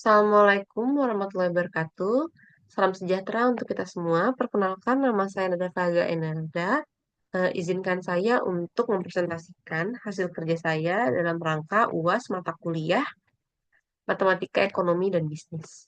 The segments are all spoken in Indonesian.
Assalamualaikum warahmatullahi wabarakatuh. Salam sejahtera untuk kita semua. Perkenalkan, nama saya Nada Faga Enarda. Izinkan saya untuk mempresentasikan hasil kerja saya dalam rangka UAS mata kuliah Matematika Ekonomi dan Bisnis.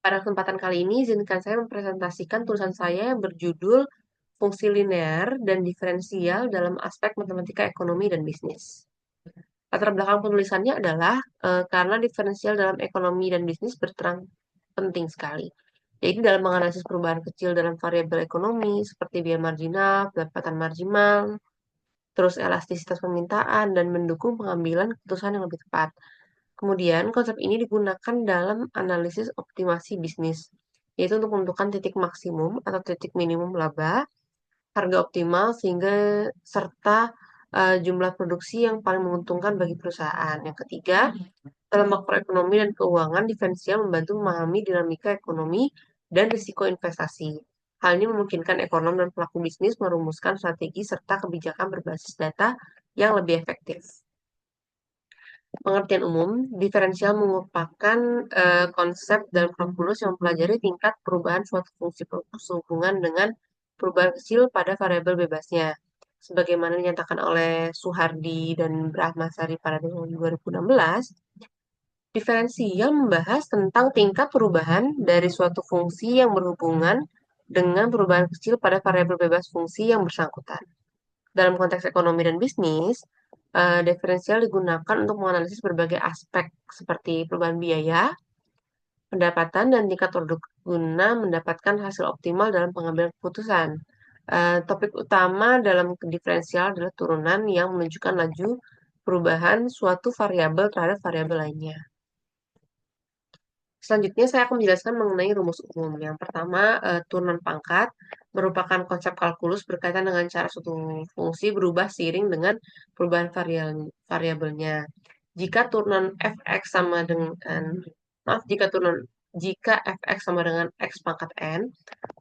Pada kesempatan kali ini, izinkan saya mempresentasikan tulisan saya yang berjudul Fungsi Linear dan Diferensial dalam Aspek Matematika Ekonomi dan Bisnis. Latar belakang penulisannya adalah karena diferensial dalam ekonomi dan bisnis berterang penting sekali. Jadi dalam menganalisis perubahan kecil dalam variabel ekonomi seperti biaya marginal, pendapatan marginal, terus elastisitas permintaan, dan mendukung pengambilan keputusan yang lebih tepat. Kemudian konsep ini digunakan dalam analisis optimasi bisnis, yaitu untuk menentukan titik maksimum atau titik minimum laba, harga optimal, sehingga serta jumlah produksi yang paling menguntungkan bagi perusahaan. Yang ketiga, dalam makroekonomi dan keuangan, diferensial membantu memahami dinamika ekonomi dan risiko investasi. Hal ini memungkinkan ekonom dan pelaku bisnis merumuskan strategi serta kebijakan berbasis data yang lebih efektif. Pengertian umum, diferensial merupakan konsep dalam kalkulus yang mempelajari tingkat perubahan suatu fungsi sehubungan dengan perubahan kecil pada variabel bebasnya. Sebagaimana dinyatakan oleh Suhardi dan Brahmasari pada tahun 2016, diferensial membahas tentang tingkat perubahan dari suatu fungsi yang berhubungan dengan perubahan kecil pada variabel bebas fungsi yang bersangkutan. Dalam konteks ekonomi dan bisnis, diferensial digunakan untuk menganalisis berbagai aspek seperti perubahan biaya, pendapatan, dan tingkat produk guna mendapatkan hasil optimal dalam pengambilan keputusan. Topik utama dalam diferensial adalah turunan yang menunjukkan laju perubahan suatu variabel terhadap variabel lainnya. Selanjutnya saya akan menjelaskan mengenai rumus umum. Yang pertama, turunan pangkat merupakan konsep kalkulus berkaitan dengan cara suatu fungsi berubah seiring dengan perubahan variabelnya. Jika turunan fx sama dengan jika fx sama dengan x pangkat n,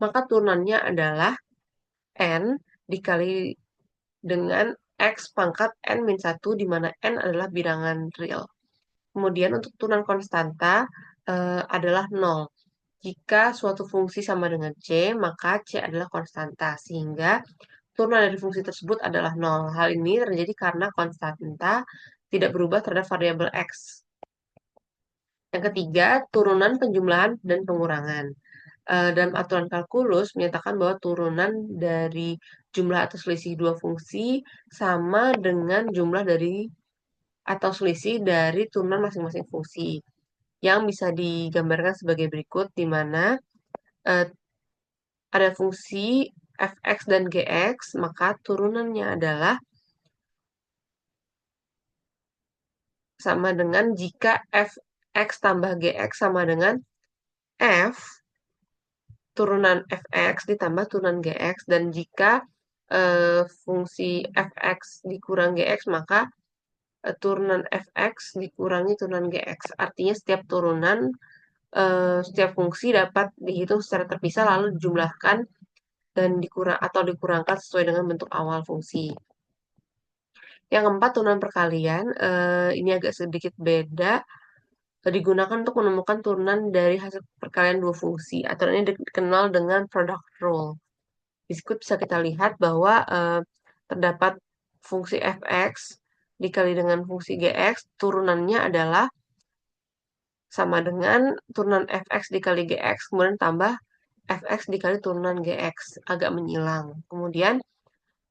maka turunannya adalah n dikali dengan x pangkat n min 1, di mana n adalah bilangan real. Kemudian untuk turunan konstanta adalah 0. Jika suatu fungsi sama dengan C, maka C adalah konstanta, sehingga turunan dari fungsi tersebut adalah 0. Hal ini terjadi karena konstanta tidak berubah terhadap variabel X. Yang ketiga, turunan penjumlahan dan pengurangan. Dalam aturan kalkulus menyatakan bahwa turunan dari jumlah atau selisih dua fungsi sama dengan jumlah dari atau selisih dari turunan masing-masing fungsi, yang bisa digambarkan sebagai berikut, di mana eh, ada fungsi fx dan gx, maka turunannya adalah sama dengan jika fx tambah gx sama dengan f turunan fx ditambah turunan gx, dan jika fungsi fx dikurang gx, maka turunan fx dikurangi turunan gx. Artinya setiap fungsi dapat dihitung secara terpisah lalu dijumlahkan dan dikurangkan sesuai dengan bentuk awal fungsi. Yang keempat, turunan perkalian. Ini agak sedikit beda. Digunakan untuk menemukan turunan dari hasil perkalian dua fungsi. Aturan ini dikenal dengan product rule. Di situ bisa kita lihat bahwa terdapat fungsi fx dikali dengan fungsi gx, turunannya adalah sama dengan turunan fx dikali gx, kemudian tambah fx dikali turunan gx, agak menyilang. Kemudian,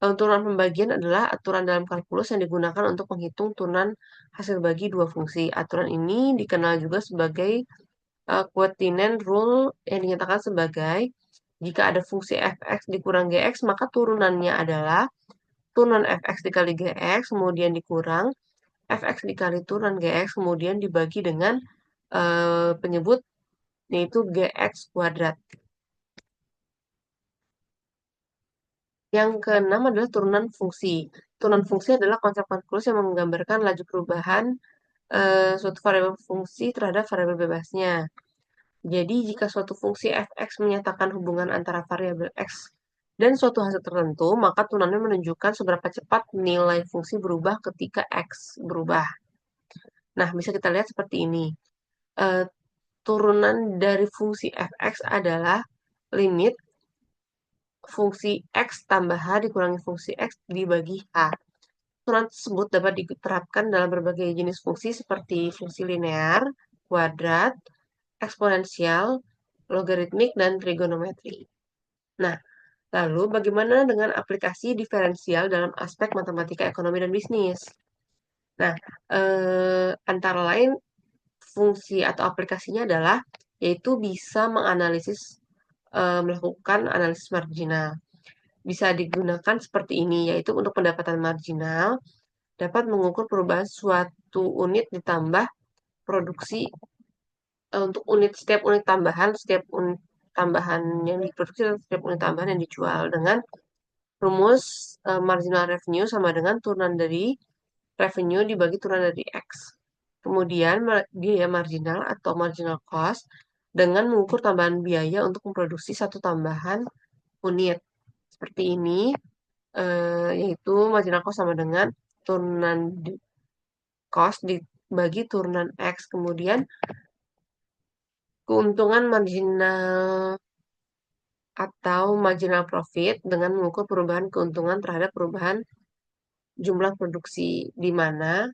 turunan pembagian adalah aturan dalam kalkulus yang digunakan untuk menghitung turunan hasil bagi dua fungsi. Aturan ini dikenal juga sebagai quotient rule, yang dinyatakan sebagai jika ada fungsi fx dikurang gx, maka turunannya adalah turunan fx dikali gx, kemudian dikurang fx dikali turunan gx, kemudian dibagi dengan penyebut, yaitu gx kuadrat. Yang keenam adalah turunan fungsi. Turunan fungsi adalah konsep kalkulus yang menggambarkan laju perubahan suatu variabel fungsi terhadap variabel bebasnya. Jadi, jika suatu fungsi fx menyatakan hubungan antara variabel x dan suatu hasil tertentu, maka turunannya menunjukkan seberapa cepat nilai fungsi berubah ketika X berubah. Nah, bisa kita lihat seperti ini. Eh, turunan dari fungsi fx adalah limit fungsi x tambah h dikurangi fungsi x dibagi h. Turunan tersebut dapat diterapkan dalam berbagai jenis fungsi seperti fungsi linear, kuadrat, eksponensial, logaritmik, dan trigonometri. Nah, lalu bagaimana dengan aplikasi diferensial dalam aspek matematika, ekonomi, dan bisnis? Nah, antara lain fungsi atau aplikasinya adalah yaitu bisa menganalisis melakukan analisis marginal. Bisa digunakan seperti ini, yaitu untuk pendapatan marginal dapat mengukur perubahan suatu unit ditambah produksi untuk setiap unit tambahan, setiap unit tambahan yang diproduksi dan setiap unit tambahan yang dijual dengan rumus marginal revenue sama dengan turunan dari revenue dibagi turunan dari X. Kemudian biaya marginal atau marginal cost dengan mengukur tambahan biaya untuk memproduksi satu tambahan unit. Seperti ini, yaitu marginal cost sama dengan turunan cost dibagi turunan X. Kemudian keuntungan marginal atau marginal profit dengan mengukur perubahan keuntungan terhadap perubahan jumlah produksi, di mana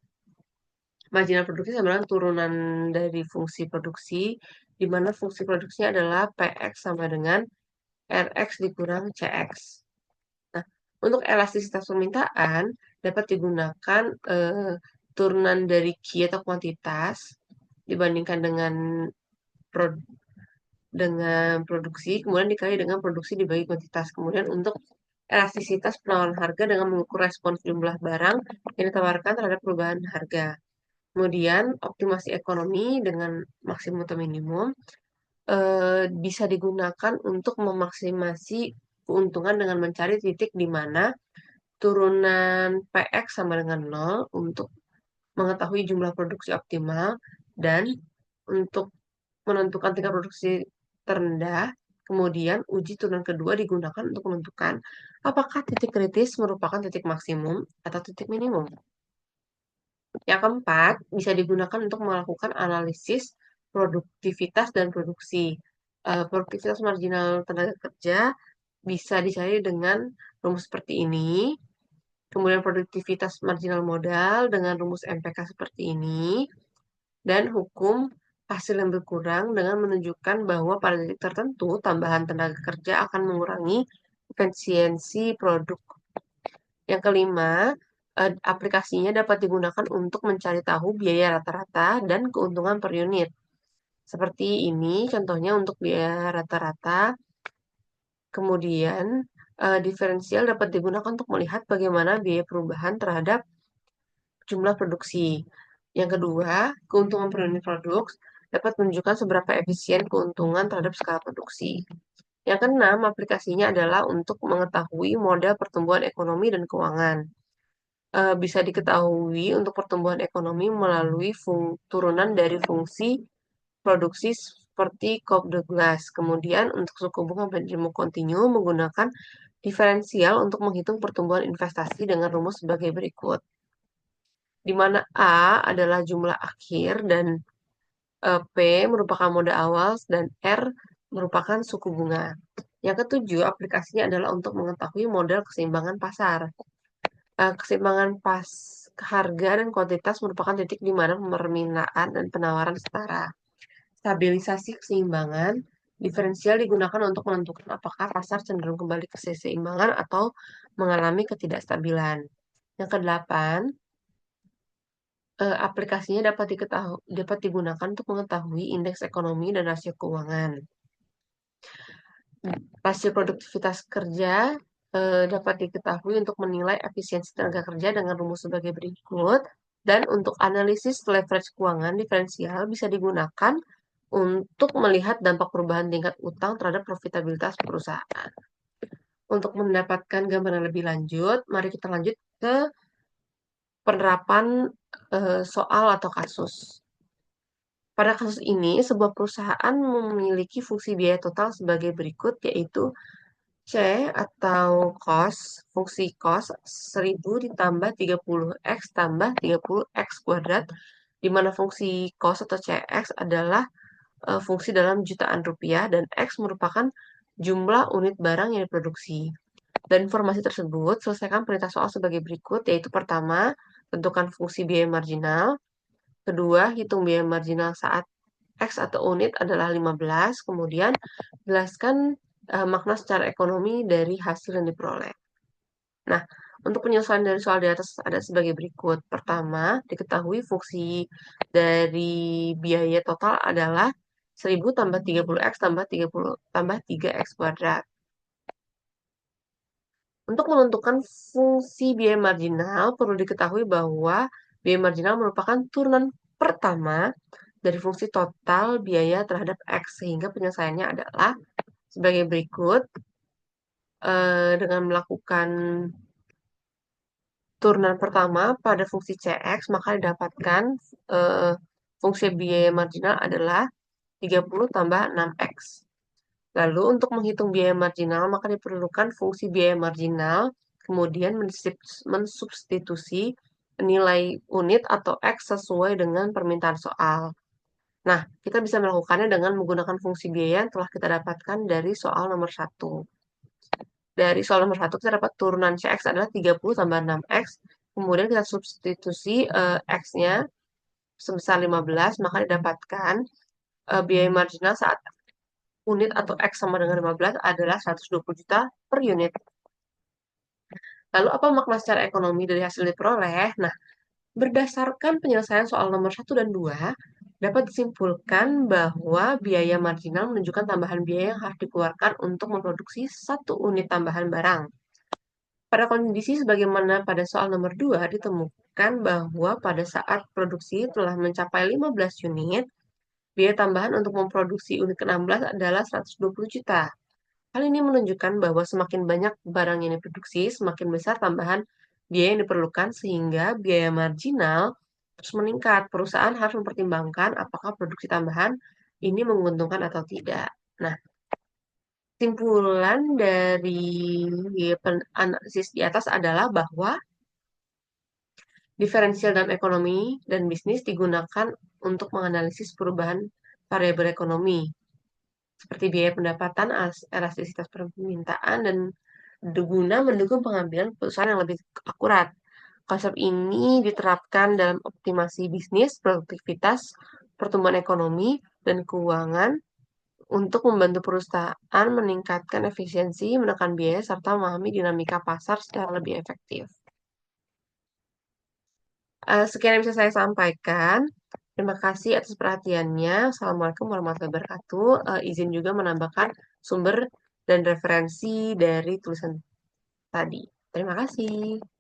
marginal produksi sama dengan turunan dari fungsi produksi, di mana fungsi produksinya adalah PX sama dengan RX dikurang CX. Nah, untuk elastisitas permintaan dapat digunakan turunan dari Q atau kuantitas dibandingkan dengan produksi, kemudian dikali dengan produksi dibagi kuantitas. Kemudian untuk elastisitas penawaran harga dengan mengukur respons jumlah barang yang ditawarkan terhadap perubahan harga. Kemudian optimasi ekonomi dengan maksimum atau minimum bisa digunakan untuk memaksimasi keuntungan dengan mencari titik di mana turunan PX sama dengan 0 untuk mengetahui jumlah produksi optimal dan untuk menentukan tingkat produksi terendah. Kemudian uji turunan kedua digunakan untuk menentukan apakah titik kritis merupakan titik maksimum atau titik minimum. Yang keempat, bisa digunakan untuk melakukan analisis produktivitas dan produksi. Produktivitas marginal tenaga kerja bisa dicari dengan rumus seperti ini. Kemudian produktivitas marginal modal dengan rumus MPK seperti ini. Dan hukum hasil yang berkurang dengan menunjukkan bahwa pada titik tertentu tambahan tenaga kerja akan mengurangi efisiensi produk. Yang kelima, aplikasinya dapat digunakan untuk mencari tahu biaya rata-rata dan keuntungan per unit. Seperti ini contohnya untuk biaya rata-rata. Kemudian, diferensial dapat digunakan untuk melihat bagaimana biaya perubahan terhadap jumlah produksi. Yang kedua, keuntungan per unit produk dapat menunjukkan seberapa efisien keuntungan terhadap skala produksi. Yang keenam, aplikasinya adalah untuk mengetahui model pertumbuhan ekonomi dan keuangan. Bisa diketahui untuk pertumbuhan ekonomi melalui turunan dari fungsi produksi seperti Cobb-Douglas. Kemudian untuk suku bunga Benjamin kontinu menggunakan diferensial untuk menghitung pertumbuhan investasi dengan rumus sebagai berikut. Di mana A adalah jumlah akhir dan P merupakan modal awal dan R merupakan suku bunga. Yang ketujuh, aplikasinya adalah untuk mengetahui model keseimbangan pasar. Keseimbangan harga dan kuantitas merupakan titik di mana permintaan dan penawaran setara. Stabilisasi keseimbangan diferensial digunakan untuk menentukan apakah pasar cenderung kembali ke keseimbangan atau mengalami ketidakstabilan. Yang kedelapan, aplikasinya dapat digunakan untuk mengetahui indeks ekonomi dan rasio keuangan. Rasio produktivitas kerja dapat diketahui untuk menilai efisiensi tenaga kerja dengan rumus sebagai berikut. Dan untuk analisis leverage keuangan diferensial bisa digunakan untuk melihat dampak perubahan tingkat utang terhadap profitabilitas perusahaan. Untuk mendapatkan gambaran lebih lanjut, mari kita lanjut ke penerapan soal atau kasus. Pada kasus ini, sebuah perusahaan memiliki fungsi biaya total sebagai berikut, yaitu C atau cos, fungsi cos 1000 ditambah 30x tambah 30x kuadrat, di mana fungsi cos atau Cx adalah fungsi dalam jutaan rupiah dan X merupakan jumlah unit barang yang diproduksi. Dan informasi tersebut, selesaikan perintah soal sebagai berikut, yaitu pertama, tentukan fungsi biaya marginal. Kedua, hitung biaya marginal saat X atau unit adalah 15. Kemudian, jelaskan makna secara ekonomi dari hasil yang diperoleh. Nah, untuk penyelesaian dari soal di atas ada sebagai berikut. Pertama, diketahui fungsi dari biaya total adalah 1000 tambah 30x tambah 30 tambah 3x kuadrat. Untuk menentukan fungsi biaya marginal, perlu diketahui bahwa biaya marginal merupakan turunan pertama dari fungsi total biaya terhadap X, sehingga penyelesaiannya adalah sebagai berikut. Dengan melakukan turunan pertama pada fungsi Cx, maka didapatkan eh, fungsi biaya marginal adalah 30 tambah 6x. Lalu untuk menghitung biaya marginal, maka diperlukan fungsi biaya marginal, kemudian mensubstitusi nilai unit atau X sesuai dengan permintaan soal. Nah, kita bisa melakukannya dengan menggunakan fungsi biaya yang telah kita dapatkan dari soal nomor 1. Dari soal nomor 1 kita dapat turunan Cx adalah 30 tambah 6x. Kemudian kita substitusi X-nya sebesar 15, maka didapatkan biaya marginal saat unit atau X sama dengan 15 adalah 120 juta per unit. Lalu apa makna secara ekonomi dari hasil diperoleh? Nah, berdasarkan penyelesaian soal nomor 1 dan 2, dapat disimpulkan bahwa biaya marginal menunjukkan tambahan biaya yang harus dikeluarkan untuk memproduksi satu unit tambahan barang. Pada kondisi sebagaimana pada soal nomor 2, ditemukan bahwa pada saat produksi telah mencapai 15 unit, biaya tambahan untuk memproduksi unit ke-16 adalah 120 juta. Hal ini menunjukkan bahwa semakin banyak barang yang diproduksi, semakin besar tambahan biaya yang diperlukan sehingga biaya marginal terus meningkat. Perusahaan harus mempertimbangkan apakah produksi tambahan ini menguntungkan atau tidak. Nah, kesimpulan dari analisis di atas adalah bahwa diferensial dalam ekonomi dan bisnis digunakan untuk menganalisis perubahan variabel ekonomi seperti biaya pendapatan, elastisitas permintaan, dan guna mendukung pengambilan keputusan yang lebih akurat. Konsep ini diterapkan dalam optimasi bisnis, produktivitas, pertumbuhan ekonomi, dan keuangan untuk membantu perusahaan meningkatkan efisiensi, menekan biaya, serta memahami dinamika pasar secara lebih efektif. Sekian yang bisa saya sampaikan. Terima kasih atas perhatiannya. Assalamualaikum warahmatullahi wabarakatuh. Izin juga menambahkan sumber dan referensi dari tulisan tadi. Terima kasih.